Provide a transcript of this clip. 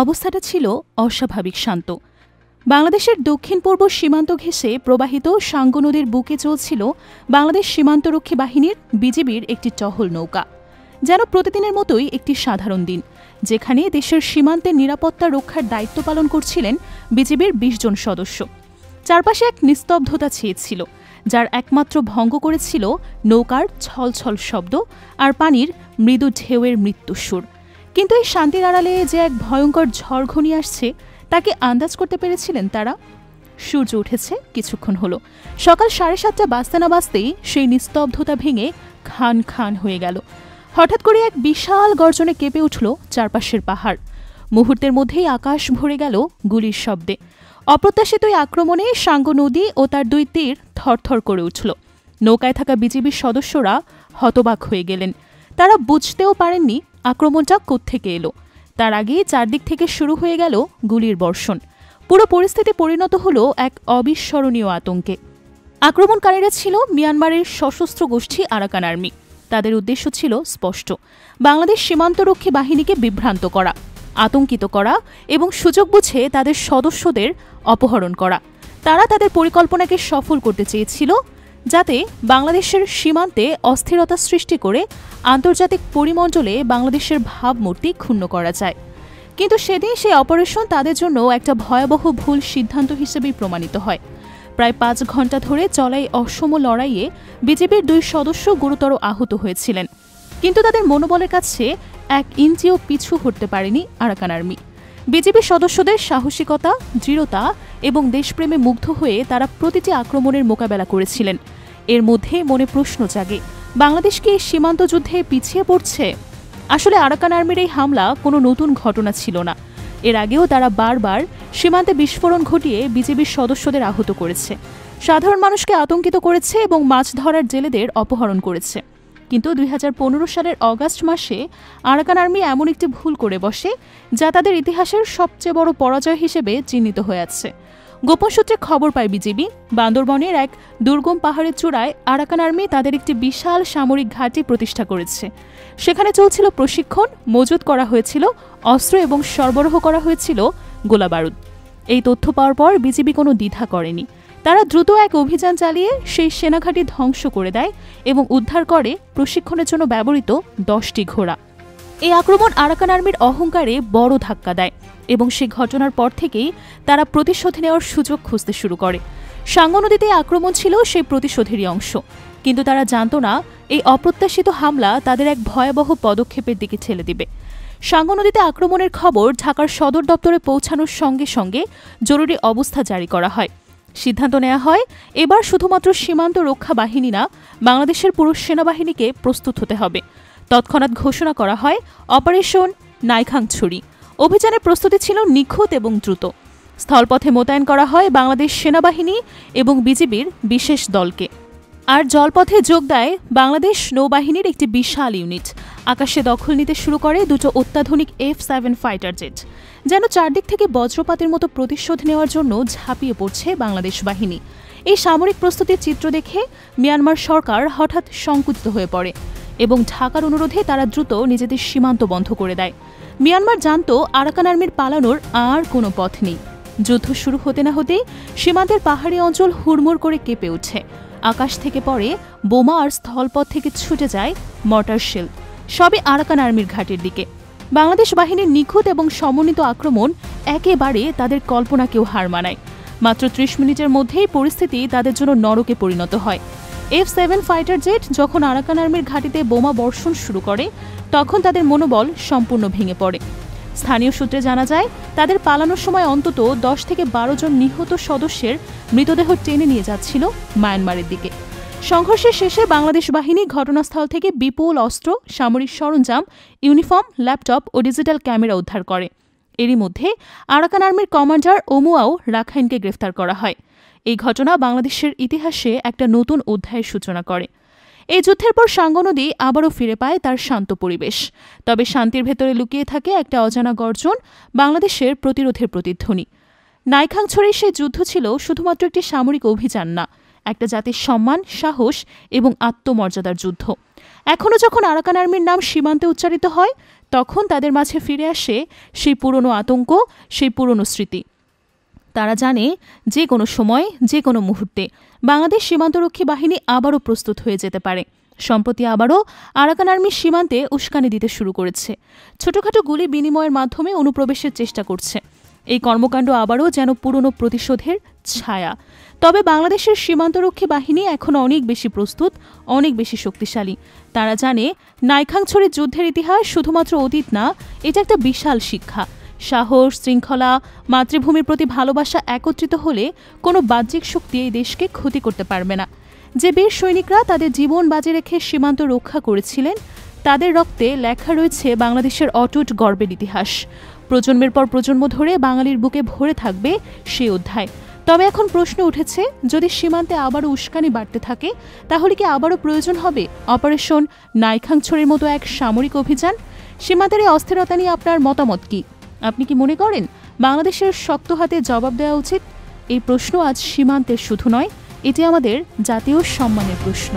অবস্থাটা ছিল অস্বাভাবিক শান্ত। বাংলাদেশের দক্ষিণ পূর্ব সীমান্ত ঘেঁষে প্রবাহিত সাঙ্গু নদীর বুকে চলছিল বাংলাদেশ সীমান্তরক্ষী বাহিনীর বিজিবির একটি টহল নৌকা। যেন প্রতিদিনের মতোই একটি সাধারণ দিন, যেখানে দেশের সীমান্তের নিরাপত্তা রক্ষার দায়িত্ব পালন করছিলেন বিজিবির ২০ জন সদস্য। চারপাশে এক নিস্তব্ধতা ছেয়েছিল, যার একমাত্র ভঙ্গ করেছিল নৌকার ছলছল শব্দ আর পানির মৃদু ঢেউয়ের মৃত্যুসুর। কিন্তু এই শান্তির আড়ালে যে এক ভয়ঙ্কর ঝড় ঘনিয়ে আসছে, তাকে আন্দাজ করতে পেরেছিলেন তারা? সূর্য উঠেছে কিছুক্ষণ হলো, সকাল ৭:৩০ বাজতে না বাজতেই সেই নিস্তব্ধতা ভেঙে খান খান হয়ে গেল। হঠাৎ করে এক বিশাল গর্জনে কেঁপে উঠল চারপাশের পাহাড়। মুহূর্তের মধ্যেই আকাশ ভরে গেল গুলির শব্দে। অপ্রত্যাশিত এই আক্রমণে সাঙ্গু নদী ও তার ২ তীর থরথর করে উঠল। নৌকায় থাকা বিজিবির সদস্যরা হতবাক হয়ে গেলেন। তারা বুঝতেও পারেননি আক্রমণটা কোত্থেকে এলো। তার আগেই চারদিক থেকে শুরু হয়ে গেল গুলির বর্ষণ। পুরো পরিস্থিতি পরিণত হল এক অবিস্মরণীয় আতঙ্কে। আক্রমণকারীরা ছিল মিয়ানমারের সশস্ত্র গোষ্ঠী আরাকান আর্মি। তাদের উদ্দেশ্য ছিল স্পষ্ট: বাংলাদেশ সীমান্তরক্ষী বাহিনীকে বিভ্রান্ত করা, আতঙ্কিত করা এবং সুযোগ বুঝে তাদের সদস্যদের অপহরণ করা। তারা তাদের পরিকল্পনাকে সফল করতে চেয়েছিল, যাতে বাংলাদেশের সীমান্তে অস্থিরতা সৃষ্টি করে আন্তর্জাতিক পরিমণ্ডলে বাংলাদেশের ভাবমূর্তি ক্ষুণ্ণ করা যায়। কিন্তু সেদিন সেই অপারেশন তাদের জন্য একটা ভয়াবহ ভুল সিদ্ধান্ত হিসেবেই প্রমাণিত হয়। প্রায় ৫ ঘণ্টা ধরে চলা এই অসম লড়াইয়ে বিজিবির ২ সদস্য গুরুতর আহত হয়েছিলেন। কিন্তু তাদের মনোবলের কাছে ১ ইঞ্চিও পিছু হটতে পারেনি আরাকান আর্মি। বিজিবির সদস্যদের সাহসিকতা, দৃঢ়তা এবং দেশপ্রেমে মুগ্ধ হয়ে তারা প্রতিটি আক্রমণের মোকাবেলা করেছিলেন। এর মধ্যে মনে প্রশ্ন জাগে, বাংলাদেশ কি সীমান্ত যুদ্ধে পিছিয়ে পড়ছে? আসলে আরাকান আর্মির এই হামলা কোনো নতুন ঘটনা ছিল না। এর আগেও তারা বারবার সীমান্তে বিস্ফোরণ ঘটিয়ে বিজিবির সদস্যদের আহত করেছে, সাধারণ মানুষকে আতঙ্কিত করেছে এবং মাছ ধরার জেলেদের অপহরণ করেছে। কিন্তু ২০১৫ সালের অগাস্ট মাসে আরাকান আর্মি এমন একটি ভুল করে বসে, যা তাদের ইতিহাসের সবচেয়ে বড় পরাজয় হিসেবে চিহ্নিত হয়ে আছে। গোপন সূত্রে খবর পায় বিজিবি, বান্দরবনের এক দুর্গম পাহাড়ের চূড়ায় আরাকান আর্মি তাদের একটি বিশাল সামরিক ঘাঁটি প্রতিষ্ঠা করেছে। সেখানে চলছিল প্রশিক্ষণ, মজুত করা হয়েছিল অস্ত্র এবং সরবরাহ করা হয়েছিল গোলাবারুদ। এই তথ্য পাওয়ার পর বিজিবি কোনো দ্বিধা করেনি। তারা দ্রুত এক অভিযান চালিয়ে সেই সেনাঘাঁটি ধ্বংস করে দেয় এবং উদ্ধার করে প্রশিক্ষণের জন্য ব্যবহৃত ১০টি ঘোড়া। এই আক্রমণ আরাকান আর্মির অহংকারে বড় ধাক্কা দেয় এবং সেই ঘটনার পর থেকেই তারা প্রতিশোধ নেওয়ার সুযোগ খুঁজতে শুরু করে। সাঙ্গু নদীতে আক্রমণ ছিল সেই প্রতিশোধেরই অংশ, কিন্তু তারা জানত না এই অপ্রত্যাশিত হামলা তাদের এক ভয়াবহ পদক্ষেপের দিকে ঠেলে দিবে। সাঙ্গু নদীতে আক্রমণের খবর ঢাকার সদর দপ্তরে পৌঁছানোর সঙ্গে সঙ্গে জরুরি অবস্থা জারি করা হয়। সিদ্ধান্ত নেওয়া হয়, এবার শুধুমাত্র সীমান্ত রক্ষা বাহিনী না, বাংলাদেশের পুরো সেনাবাহিনীকে প্রস্তুত হতে হবে। তৎক্ষণাৎ ঘোষণা করা হয় অপারেশন নাইখাংছড়ি। অভিযানের প্রস্তুতি ছিল নিখুঁত এবং দ্রুত। স্থলপথে মোতায়েন করা হয় বাংলাদেশ সেনাবাহিনী এবং বিজিবির বিশেষ দলকে। আর জলপথে যোগ দেয় বাংলাদেশ নৌবাহিনীর একটি বিশাল ইউনিট। আকাশে দখল নিতে শুরু করে ২টো অত্যাধুনিক F-7 ফাইটার জেট। যেন চারদিক থেকে বজ্রপাতের মতো প্রতিশোধ নেওয়ার জন্য ঝাঁপিয়ে পড়ছে বাংলাদেশ বাহিনী। এই সামরিক প্রস্তুতির চিত্র দেখে মিয়ানমার সরকার হঠাৎ সংকুচিত হয়ে পড়ে এবং ঢাকার অনুরোধে তারা দ্রুত নিজেদের সীমান্ত বন্ধ করে দেয়। মিয়ানমার জানত আরাকান আর্মির পালানোর আর কোনো পথ নেই। যুদ্ধ শুরু হতে না হতেই সীমান্তের পাহাড়ি অঞ্চল হুড়মুড় করে কেঁপে ওঠে। আকাশ থেকে পড়ে বোমা আর স্থলপথ থেকে ছুটে যায় মর্টার শেল, সবই আরাকান আর্মির ঘাটের দিকে। বাংলাদেশ বাহিনীর নিখুঁত এবং সমন্বিত আক্রমণ একেবারে তাদের কল্পনাকেও হার মানায়। মাত্র ৩০ মিনিটের মধ্যেই পরিস্থিতি তাদের জন্য নরকে পরিণত হয়। F-7 ফাইটার জেট যখন আরাকান আর্মির ঘাঁটিতে বোমা বর্ষণ শুরু করে, তখন তাদের মনোবল সম্পূর্ণ ভেঙে পড়ে। স্থানীয় সূত্রে জানা যায়, তাদের পালানোর সময় অন্তত ১০ থেকে ১২ জন নিহত সদস্যের মৃতদেহ টেনে নিয়ে যাচ্ছিল মায়ানমারের দিকে। সংঘর্ষের শেষে বাংলাদেশ বাহিনী ঘটনাস্থল থেকে বিপুল অস্ত্র, সামরিক সরঞ্জাম, ইউনিফর্ম, ল্যাপটপ ও ডিজিটাল ক্যামেরা উদ্ধার করে। এরই মধ্যে আরাকান আর্মির কমান্ডার ওমুয়াও রাখাইনকে গ্রেফতার করা হয়। এই ঘটনা বাংলাদেশের ইতিহাসে একটা নতুন অধ্যায়ের সূচনা করে। এই যুদ্ধের পর সাঙ্গু নদী আবারও ফিরে পায় তার শান্ত পরিবেশ। তবে শান্তির ভেতরে লুকিয়ে থাকে একটা অজানা গর্জন, বাংলাদেশের প্রতিরোধের প্রতিধ্বনি। নাইখাংছড়ির সেই যুদ্ধ ছিল শুধুমাত্র একটি সামরিক অভিযান না, একটা জাতির সম্মান, সাহস এবং আত্মমর্যাদার যুদ্ধ। এখনও যখন আরাকান আর্মির নাম সীমান্তে উচ্চারিত হয়, তখন তাদের মাঝে ফিরে আসে সেই পুরনো আতঙ্ক, সেই পুরনো স্মৃতি। তারা জানে যে কোনো সময়, যে কোনো মুহূর্তে বাংলাদেশ সীমান্তরক্ষী বাহিনী আবারও প্রস্তুত হয়ে যেতে পারে। সম্প্রতি আবারও আরাকান আর্মির সীমান্তে উস্কানি দিতে শুরু করেছে, ছোটখাটো গুলি বিনিময়ের মাধ্যমে অনুপ্রবেশের চেষ্টা করছে। এই কর্মকাণ্ড আবারও যেন পুরনো প্রতিশোধের ছায়া। তবে বাংলাদেশের সীমান্তরক্ষী বাহিনী এখনও অনেক বেশি প্রস্তুত, অনেক বেশি শক্তিশালী। তারা জানে নাইখাংছড়ির যুদ্ধের ইতিহাস শুধুমাত্র অতীত না, এটা একটা বিশাল শিক্ষা। সাহস, শৃঙ্খলা, মাতৃভূমির প্রতি ভালোবাসা একত্রিত হলে কোনো বাহ্যিক শক্তি এই দেশকে ক্ষতি করতে পারবে না। যে বীর সৈনিকরা তাদের জীবন বাজি রেখে সীমান্ত রক্ষা করেছিলেন, তাদের রক্তে লেখা রয়েছে বাংলাদেশের অটুট গর্বের ইতিহাস। প্রজন্মের পর প্রজন্ম ধরে বাঙালির বুকে ভরে থাকবে সেই অধ্যায়। তবে এখন প্রশ্ন উঠেছে, যদি সীমান্তে আবারও উস্কানি বাড়তে থাকে, তাহলে কি আবারও প্রয়োজন হবে অপারেশন নাইখাংছড়ির মতো এক সামরিক অভিযান? সীমান্তের এই অস্থিরতা নিয়ে আপনার মতামত কি? আপনি কি মনে করেন বাংলাদেশের শক্ত হাতে জবাব দেওয়া উচিত? এই প্রশ্ন আজ সীমান্তের শুধু নয়, এটি আমাদের জাতীয় সম্মানের প্রশ্ন।